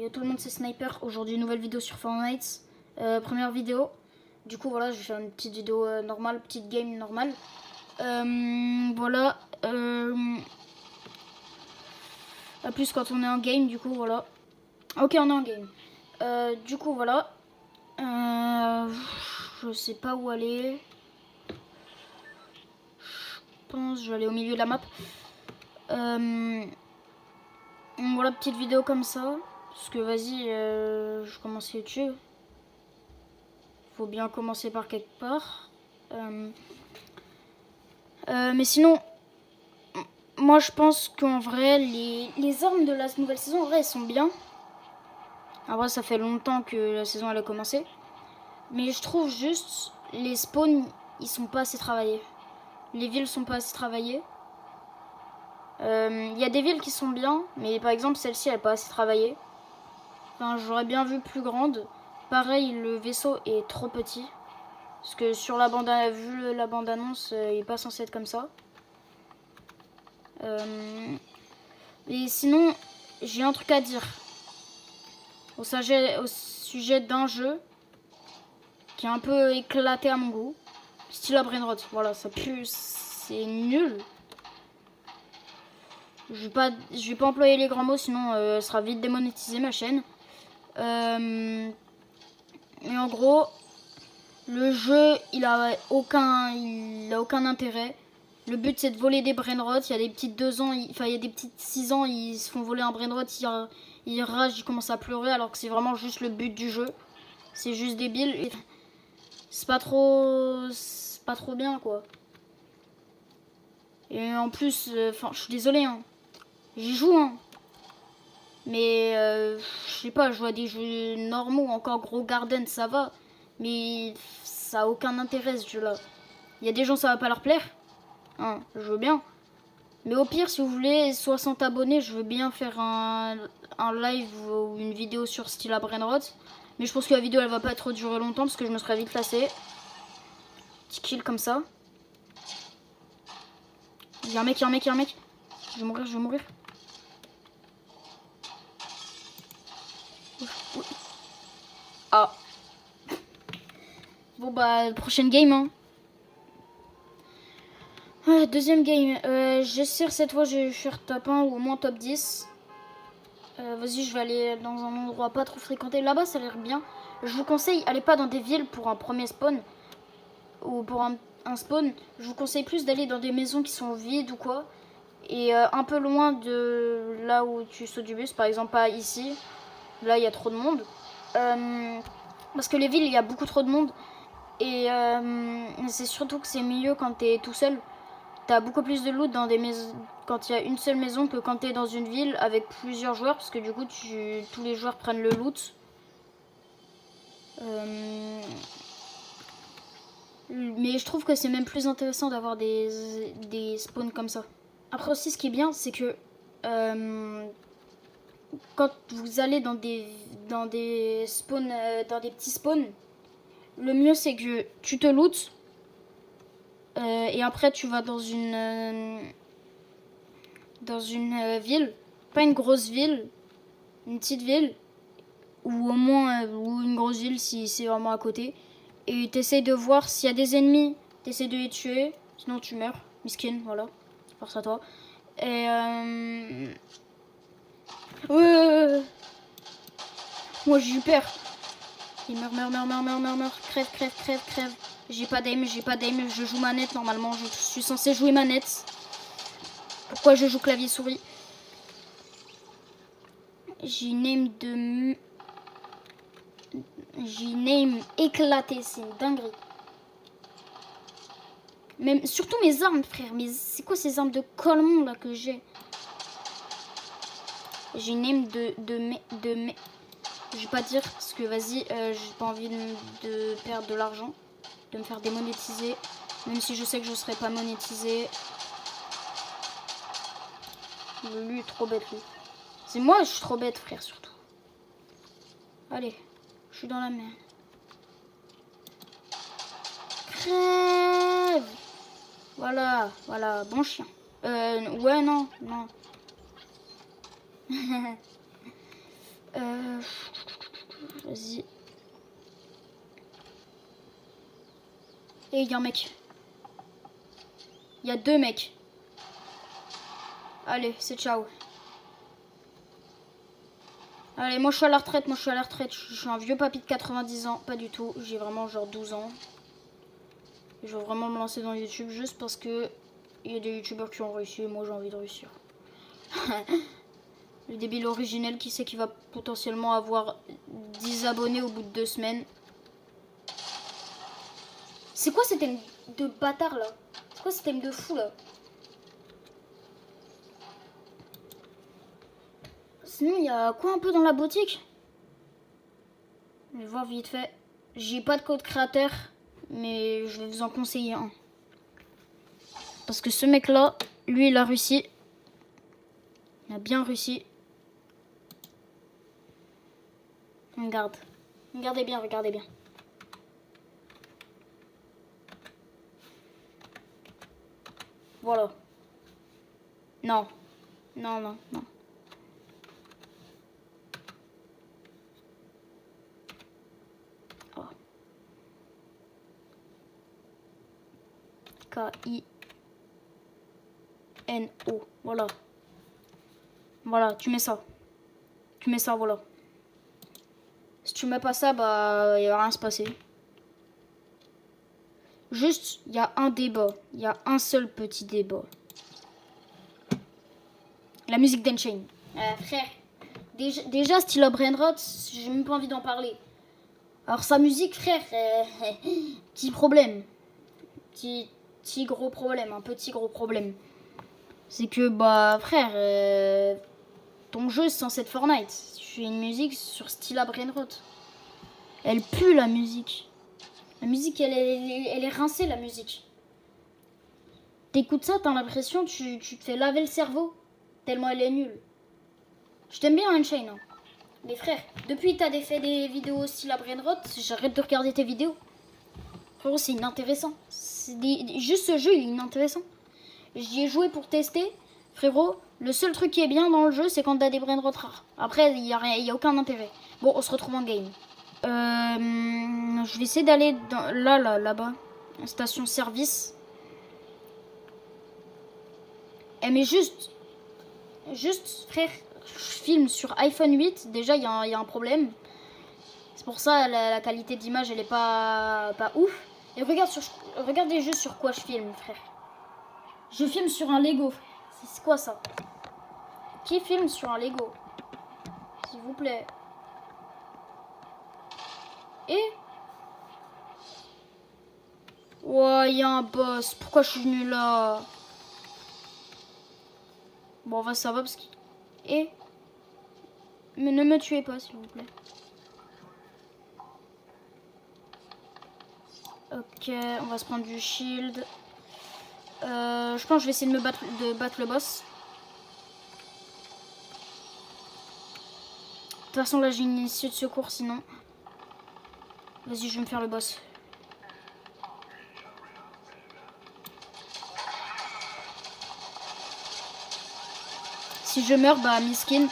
Et tout le monde c'est Sniper. Aujourd'hui nouvelle vidéo sur Fortnite. Première vidéo. Du coup voilà, je vais faire une petite vidéo normale, petite game normale. Voilà. À plus quand on est en game, du coup voilà. Ok, on est en game. Du coup voilà. Je sais pas où aller. Je pense que je vais aller au milieu de la map. Voilà, petite vidéo comme ça. Parce que vas-y, je commence YouTube. Faut bien commencer par quelque part. Mais sinon, moi je pense qu'en vrai, les armes de la nouvelle saison, en vrai, elles sont bien. En vrai, ça fait longtemps que la saison elle a commencé. Mais je trouve juste, les spawns, ils sont pas assez travaillés. Les villes sont pas assez travaillées. Il y a des villes qui sont bien, mais par exemple, celle-ci, elle n'est pas assez travaillée. Enfin, j'aurais bien vu plus grande. Pareil, le vaisseau est trop petit. Parce que sur la bande, vu la bande-annonce, il n'est pas censé être comme ça. Et sinon, j'ai un truc à dire. Au sujet d'un jeu qui est un peu éclaté à mon goût. Style Brainrot. Voilà, ça pue, c'est nul. Je vais pas employer les grands mots, sinon elle sera vite démonétisée ma chaîne. Mais en gros, le jeu, il a aucun intérêt. Le but, c'est de voler des brainrots. Il y a des petites 2 ans, il y a des petites 6 ans, ils se font voler un brainrot, ils ragent, ils commencent à pleurer, alors que c'est vraiment juste le but du jeu. C'est juste débile. Et c'est pas trop bien, quoi. Et en plus, je suis désolée, hein. J'y joue, hein. Mais je sais pas, je vois des jeux normaux, encore Gros Garden, ça va. Mais ça a aucun intérêt ce jeu-là. Il y a des gens, ça va pas leur plaire. Hein, je veux bien. Mais au pire, si vous voulez 60 abonnés, je veux bien faire un live ou une vidéo sur Stila Brainrot. Mais je pense que la vidéo, elle va pas trop durer longtemps parce que je me serais vite lassé. Petit kill comme ça. Il y a un mec, il y a un mec, il y a un mec. Je vais mourir, je vais mourir. Ah. Bon bah, prochaine game, hein. Deuxième game. J'espère cette fois je vais faire top 1 ou au moins top 10. Vas-y, je vais aller dans un endroit pas trop fréquenté. Là-bas, ça a l'air bien. Je vous conseille, allez pas dans des villes pour un premier spawn. Ou pour un spawn. Je vous conseille plus d'aller dans des maisons qui sont vides ou quoi. Et un peu loin de là où tu sautes du bus. Par exemple, pas ici. Là, il y a trop de monde. Parce que les villes, il y a beaucoup trop de monde. Et c'est surtout que c'est mieux quand t'es tout seul. T'as beaucoup plus de loot dans des maisons quand il y a une seule maison que quand t'es dans une ville avec plusieurs joueurs, parce que du coup tous les joueurs prennent le loot. Mais je trouve que c'est même plus intéressant d'avoir des spawns comme ça. Après aussi, ce qui est bien, c'est que quand vous allez dans des spawns, dans des petits spawns, le mieux c'est que tu te lootes et après tu vas dans une ville, pas une grosse ville, une petite ville, ou au moins ou une grosse ville si c'est vraiment à côté. Et t'essayes de voir s'il y a des ennemis, t'essayes de les tuer, sinon tu meurs. Miskin, voilà, force à toi. Et moi j'ai eu peur. Il meurt, crève. J'ai pas d'aim, je joue manette normalement, je suis censé jouer manette. Pourquoi je joue clavier souris? J'ai une aim éclatée, c'est une dinguerie. Même, surtout mes armes, frère. Mais c'est quoi ces armes de colmon là que j'ai? J'ai une aim de je vais pas dire parce que vas-y, j'ai pas envie de perdre de l'argent, de me faire démonétiser. Même si je sais que je serai pas monétisé. Lui est trop bête lui. C'est moi, je suis trop bête, frère, surtout. Allez, je suis dans la merde. Crève! Voilà, bon chien. Ouais, non. Vas-y. Et il y a un mec. Il y a 2 mecs. Allez, c'est ciao. Allez, moi je suis à la retraite, Je suis un vieux papy de 90 ans. Pas du tout, j'ai vraiment genre 12 ans. Je veux vraiment me lancer dans YouTube juste parce que il y a des youtubeurs qui ont réussi et moi j'ai envie de réussir. Le débile originel qui sait qu'il va potentiellement avoir 10 abonnés au bout de 2 semaines. C'est quoi cet thème de bâtard là? C'est quoi cet thème de fou là? Sinon il y a quoi un peu dans la boutique? Je vais voir vite fait. J'ai pas de code créateur, mais je vais vous en conseiller un. Parce que ce mec là, lui il a réussi. Il a bien réussi. Regarde. Regardez bien, regardez bien. Voilà. Non. Non, non, non. Oh. K-I-N-O. Voilà. Voilà, tu mets ça. Tu mets ça, voilà. Si tu mets pas ça, bah, il va rien se passer. Juste, il y a un débat. Il y a un seul petit débat. La musique d'Enchain. Frère, déjà Stila Brainrot, j'ai même pas envie d'en parler. Alors sa musique, frère, petit problème. Petit gros problème, un petit gros problème. C'est que, bah, frère, ton jeu c'est censé être Fortnite. Tu fais une musique sur Stila Brainrot. Elle pue la musique. La musique, elle est rincée, la musique. T'écoutes ça, t'as l'impression que tu te fais laver le cerveau. Tellement elle est nulle. Je t'aime bien, Unchain. Hein. Mais frère, depuis que t'as fait des vidéos style à Brainrot, j'arrête de regarder tes vidéos. Frérot, c'est inintéressant. Juste ce jeu, il est inintéressant. J'y ai joué pour tester. Frérot, le seul truc qui est bien dans le jeu, c'est quand t'as des Brainrot rares. Après, il y a aucun intérêt. Bon, on se retrouve en game. Je vais essayer d'aller là-bas. Station service. Eh mais juste, frère, je filme sur iPhone 8. Déjà, il y a un problème. C'est pour ça la qualité d'image, elle est pas ouf. Et regardez juste sur quoi je filme, frère. Je filme sur un Lego. C'est quoi ça? Qui filme sur un Lego? S'il vous plaît. Et ouais, il y a un boss. Pourquoi je suis venu là? Bon, ça va parce que... Et mais ne me tuez pas, s'il vous plaît. Ok, on va se prendre du shield. Je pense que je vais essayer de battre le boss. De toute façon, là, j'ai une issue de secours, sinon. Vas-y, je vais me faire le boss. Si je meurs, bah, miskin.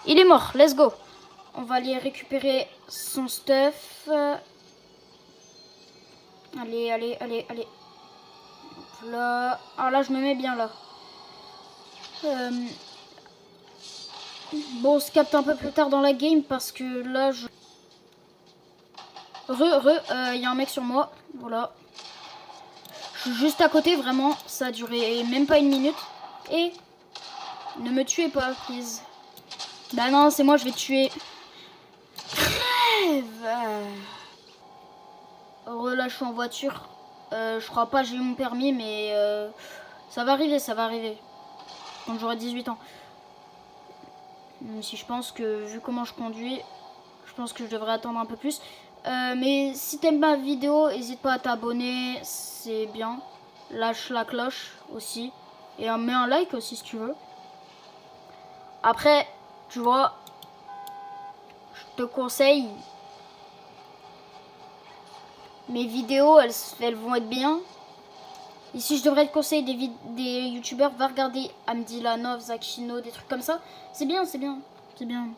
Il est mort, let's go. On va aller récupérer son stuff. Allez, allez, allez, allez. Hop là. Ah là, je me mets bien là. Bon, on se capte un peu plus tard dans la game parce que là, je... y a un mec sur moi. Voilà. Je suis juste à côté, vraiment. Ça a duré même pas une minute. Et ne me tuez pas, please. Bah non, c'est moi, je vais te tuer. Crève. Là, je suis en voiture. Je crois pas j'ai eu mon permis, mais ça va arriver, ça va arriver. Quand j'aurai 18 ans. Même si je pense que, vu comment je conduis, je pense que je devrais attendre un peu plus. Mais si t'aimes ma vidéo, n'hésite pas à t'abonner, c'est bien. Lâche la cloche aussi. Et mets un like aussi si tu veux. Après, tu vois, je te conseille. Mes vidéos, elles vont être bien. Et si je devrais te conseiller des youtubeurs, va regarder Amdi Lanov, Zakino, des trucs comme ça. C'est bien, c'est bien, c'est bien.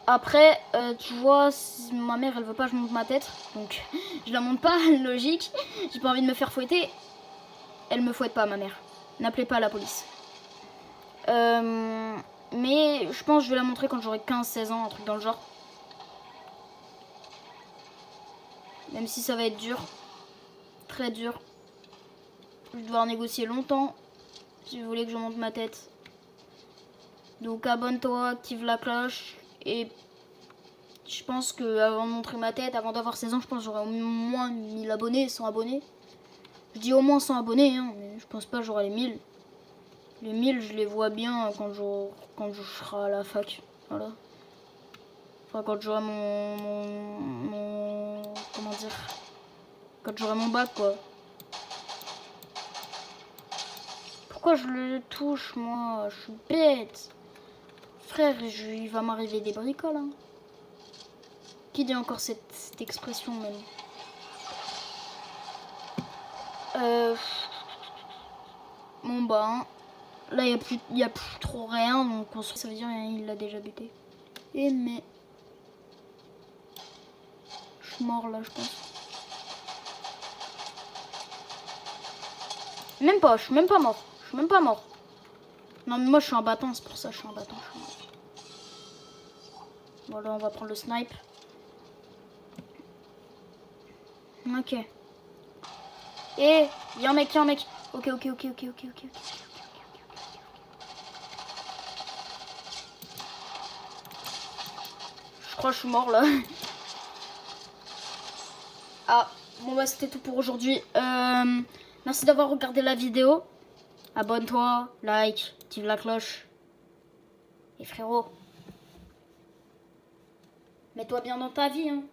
Après, tu vois, ma mère, elle veut pas que je monte ma tête. Donc, je la monte pas, logique. J'ai pas envie de me faire fouetter. Elle me fouette pas, ma mère. N'appelez pas la police. Mais je pense que je vais la montrer quand j'aurai 15-16 ans, un truc dans le genre. Même si ça va être dur. Très dur. Je vais devoir négocier longtemps si vous voulez que je monte ma tête. Donc abonne-toi, active la cloche. Et je pense que avant de montrer ma tête, avant d'avoir 16 ans, je pense que j'aurai au moins 1000 abonnés, 100 abonnés. Je dis au moins 100 abonnés, hein, mais je pense pas que j'aurai les 1000. Les 1000, je les vois bien quand je serai à la fac. Voilà. Enfin, quand j'aurai mon... Comment dire? Quand j'aurai mon bac, quoi. Pourquoi je le touche, moi? Je suis bête. Frère, il va m'arriver des bricoles. Hein. Qui dit encore cette expression, même? Bon, bah... Hein. Là, il n'y a plus trop rien, donc ça veut dire qu'il l'a déjà buté. Et mais... Je suis mort, là, je pense. Même pas, je suis même pas mort. Je suis même pas mort. Non, mais moi, je suis un bâton, c'est pour ça que je suis un bâton. Voilà, on va prendre le snipe. Ok. Eh, il y a un mec, il y a un mec. Ok. Je crois que je suis mort là. Ah, bon bah c'était tout pour aujourd'hui. Merci d'avoir regardé la vidéo. Abonne-toi, like, active la cloche. Et frérot, mets-toi bien dans ta vie, hein.